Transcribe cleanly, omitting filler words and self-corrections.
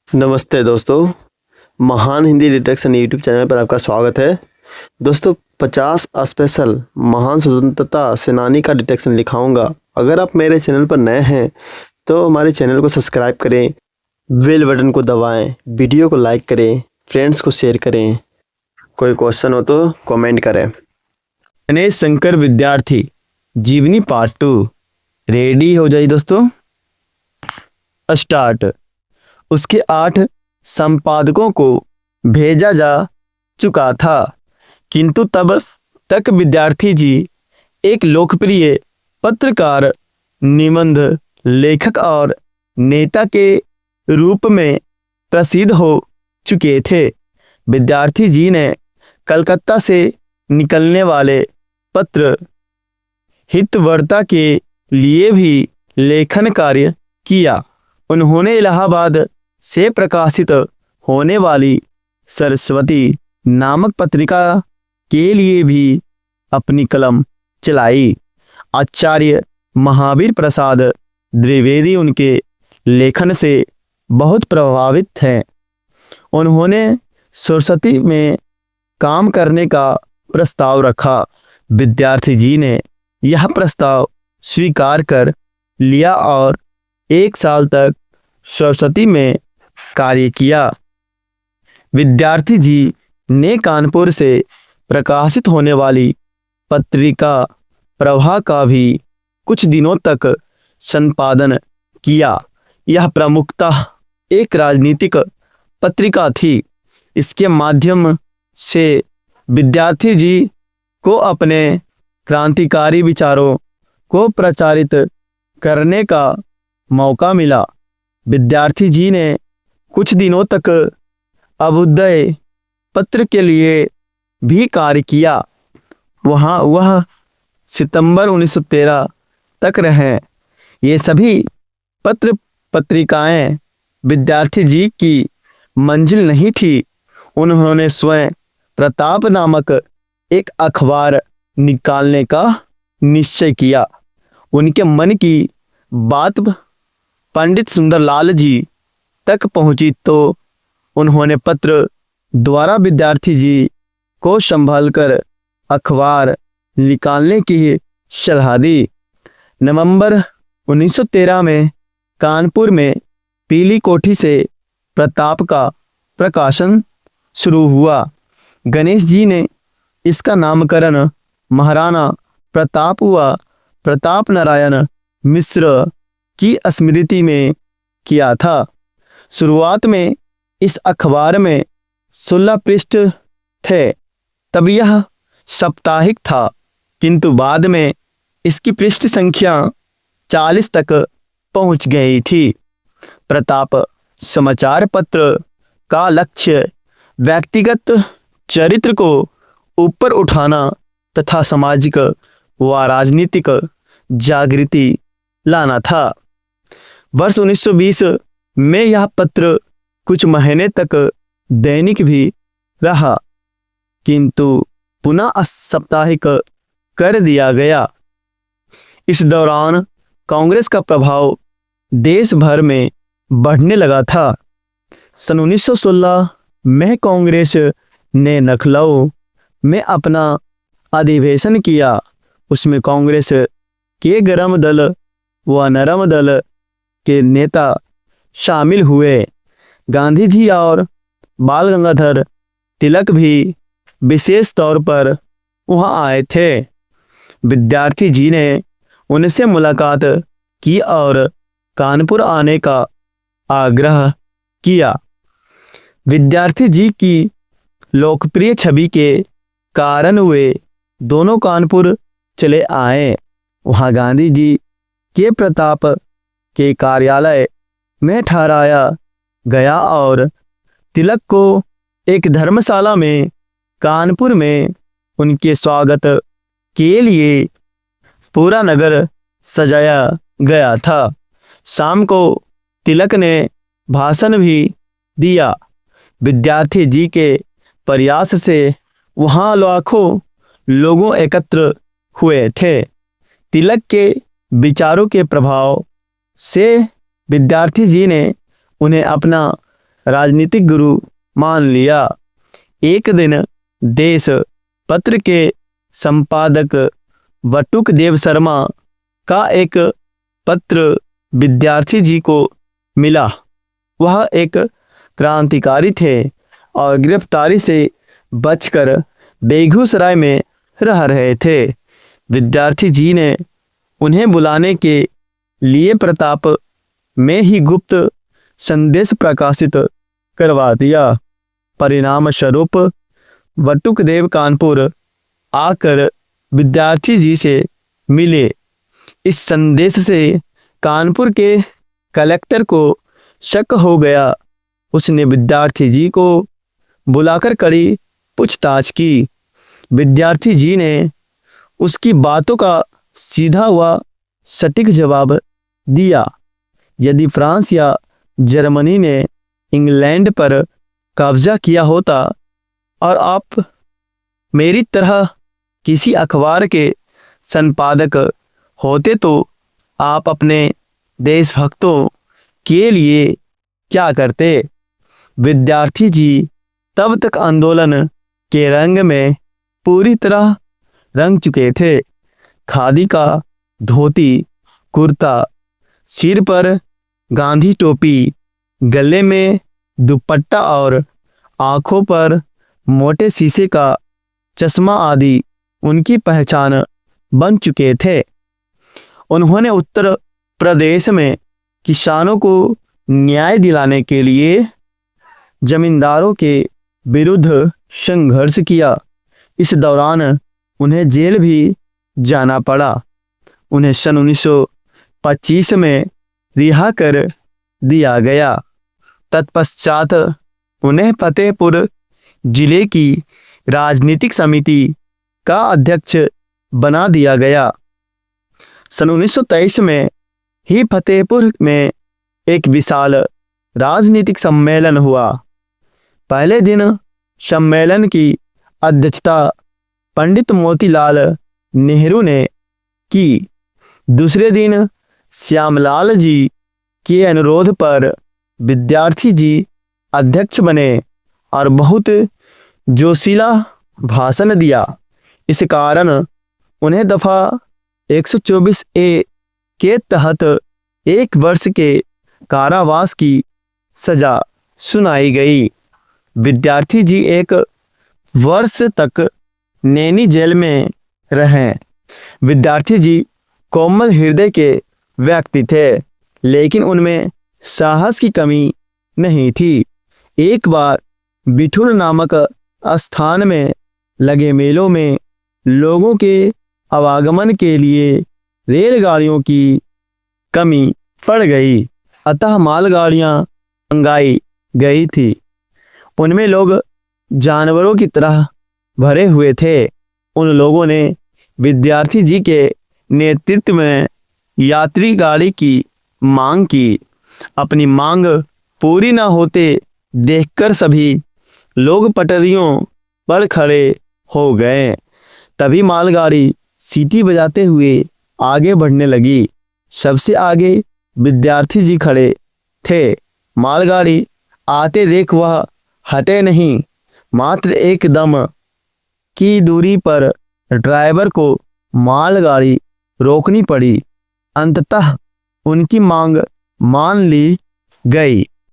नमस्ते दोस्तों, महान हिंदी डिटेक्शन यूट्यूब चैनल पर आपका स्वागत है। दोस्तों 50 स्पेशल महान स्वतंत्रता सेनानी का डिटेक्शन लिखाऊंगा। अगर आप मेरे चैनल पर नए हैं तो हमारे चैनल को सब्सक्राइब करें, बेल बटन को दबाएं, वीडियो को लाइक करें, फ्रेंड्स को शेयर करें। कोई क्वेश्चन हो तो कमेंट करें। गणेश शंकर विद्यार्थी जीवनी पार्ट 2 रेडी हो जाइए दोस्तों, स्टार्ट। उसके 8 संपादकों को भेजा जा चुका था, किंतु तब तक विद्यार्थी जी एक लोकप्रिय पत्रकार, निबंध लेखक और नेता के रूप में प्रसिद्ध हो चुके थे। विद्यार्थी जी ने कलकत्ता से निकलने वाले पत्र हितवर्ता के लिए भी लेखन कार्य किया। उन्होंने इलाहाबाद से प्रकाशित होने वाली सरस्वती नामक पत्रिका के लिए भी अपनी कलम चलाई। आचार्य महावीर प्रसाद द्विवेदी उनके लेखन से बहुत प्रभावित हैं। उन्होंने सरस्वती में काम करने का प्रस्ताव रखा। विद्यार्थी जी ने यह प्रस्ताव स्वीकार कर लिया और 1 साल तक सरस्वती में कार्य किया। विद्यार्थी जी ने कानपुर से प्रकाशित होने वाली पत्रिका प्रभा का भी कुछ दिनों तक संपादन किया। यह प्रमुखतः एक राजनीतिक पत्रिका थी। इसके माध्यम से विद्यार्थी जी को अपने क्रांतिकारी विचारों को प्रचारित करने का मौका मिला। विद्यार्थी जी ने कुछ दिनों तक अभ्युदय पत्र के लिए भी कार्य किया। वह सितंबर 1913 तक रहे। ये सभी पत्र पत्रिकाएं विद्यार्थी जी की मंजिल नहीं थी। उन्होंने स्वयं प्रताप नामक एक अखबार निकालने का निश्चय किया। उनके मन की बात पंडित सुंदरलाल जी तक पहुंची तो उन्होंने पत्र द्वारा विद्यार्थी जी को संभालकर अखबार निकालने की सलाह दी। नवंबर 1913 में कानपुर में पीली कोठी से प्रताप का प्रकाशन शुरू हुआ। गणेश जी ने इसका नामकरण महाराणा प्रताप व प्रताप नारायण मिश्र की स्मृति में किया था। शुरुआत में इस अखबार में 16 पृष्ठ थे। तब यह साप्ताहिक था, किंतु बाद में इसकी पृष्ठ संख्या 40 तक पहुंच गई थी। प्रताप समाचार पत्र का लक्ष्य व्यक्तिगत चरित्र को ऊपर उठाना तथा सामाजिक व राजनीतिक जागृति लाना था। वर्ष 1920 में यह पत्र कुछ महीने तक दैनिक भी रहा, किंतु पुनः साप्ताहिक कर दिया गया। इस दौरान कांग्रेस का प्रभाव देश भर में बढ़ने लगा था। सन 1916 में कांग्रेस ने लखनऊ में अपना अधिवेशन किया। उसमें कांग्रेस के गर्म दल व नरम दल के नेता शामिल हुए। गांधी जी और बाल गंगाधर तिलक भी विशेष तौर पर वहां आए थे। विद्यार्थी जी ने उनसे मुलाकात की और कानपुर आने का आग्रह किया। विद्यार्थी जी की लोकप्रिय छवि के कारण वे दोनों कानपुर चले आए। वहां गांधी जी के प्रताप के कार्यालय में ठहराया गया और तिलक को एक धर्मशाला में कानपुर में उनके स्वागत के लिए पूरा नगर सजाया गया था। शाम को तिलक ने भाषण भी दिया। विद्यार्थी जी के प्रयास से वहां लाखों लोगों एकत्र हुए थे। तिलक के विचारों के प्रभाव से विद्यार्थी जी ने उन्हें अपना राजनीतिक गुरु मान लिया। एक दिन देश पत्र के संपादक बटुक देव शर्मा का एक पत्र विद्यार्थी जी को मिला। वह एक क्रांतिकारी थे और गिरफ्तारी से बचकर बेगूसराय में रह रहे थे। विद्यार्थी जी ने उन्हें बुलाने के लिए प्रताप में ही गुप्त संदेश प्रकाशित करवा दिया। परिणाम स्वरूप बटुकदेव कानपुर आकर विद्यार्थी जी से मिले। इस संदेश से कानपुर के कलेक्टर को शक हो गया। उसने विद्यार्थी जी को बुलाकर कड़ी पूछताछ की। विद्यार्थी जी ने उसकी बातों का सीधा व सटीक जवाब दिया। यदि फ्रांस या जर्मनी ने इंग्लैंड पर कब्जा किया होता और आप मेरी तरह किसी अखबार के संपादक होते तो आप अपने देशभक्तों के लिए क्या करते? विद्यार्थी जी तब तक आंदोलन के रंग में पूरी तरह रंग चुके थे। खादी का धोती कुर्ता, सिर पर गांधी टोपी, गले में दुपट्टा और आंखों पर मोटे शीशे का चश्मा आदि उनकी पहचान बन चुके थे। उन्होंने उत्तर प्रदेश में किसानों को न्याय दिलाने के लिए जमींदारों के विरुद्ध संघर्ष किया। इस दौरान उन्हें जेल भी जाना पड़ा। उन्हें सन 1925 में रिहा कर दिया गया। तत्पश्चात उन्हें फतेहपुर जिले की राजनीतिक समिति का अध्यक्ष बना दिया गया। सन 1923 में ही फतेहपुर में एक विशाल राजनीतिक सम्मेलन हुआ। पहले दिन सम्मेलन की अध्यक्षता पंडित मोतीलाल नेहरू ने की। दूसरे दिन श्यामलाल जी के अनुरोध पर विद्यार्थी जी अध्यक्ष बने और बहुत जोशीला भाषण दिया। इस कारण उन्हें दफा 124 ए के तहत 1 वर्ष के कारावास की सजा सुनाई गई। विद्यार्थी जी 1 वर्ष तक नैनी जेल में रहे। विद्यार्थी जी कोमल हृदय के व्यक्ति थे, लेकिन उनमें साहस की कमी नहीं थी। एक बार बिठूर नामक स्थान में लगे मेलों में लोगों के आवागमन के लिए रेलगाड़ियों की कमी पड़ गई, अतः मालगाड़ियां मंगाई गई थी। उनमें लोग जानवरों की तरह भरे हुए थे। उन लोगों ने विद्यार्थी जी के नेतृत्व में यात्री गाड़ी की मांग की। अपनी मांग पूरी न होते देखकर सभी लोग पटरियों पर खड़े हो गए। तभी मालगाड़ी सीटी बजाते हुए आगे बढ़ने लगी। सबसे आगे विद्यार्थी जी खड़े थे। मालगाड़ी आते देख वह हटे नहीं। मात्र एक दम की दूरी पर ड्राइवर को मालगाड़ी रोकनी पड़ी। अंततः उनकी मांग मान ली गई।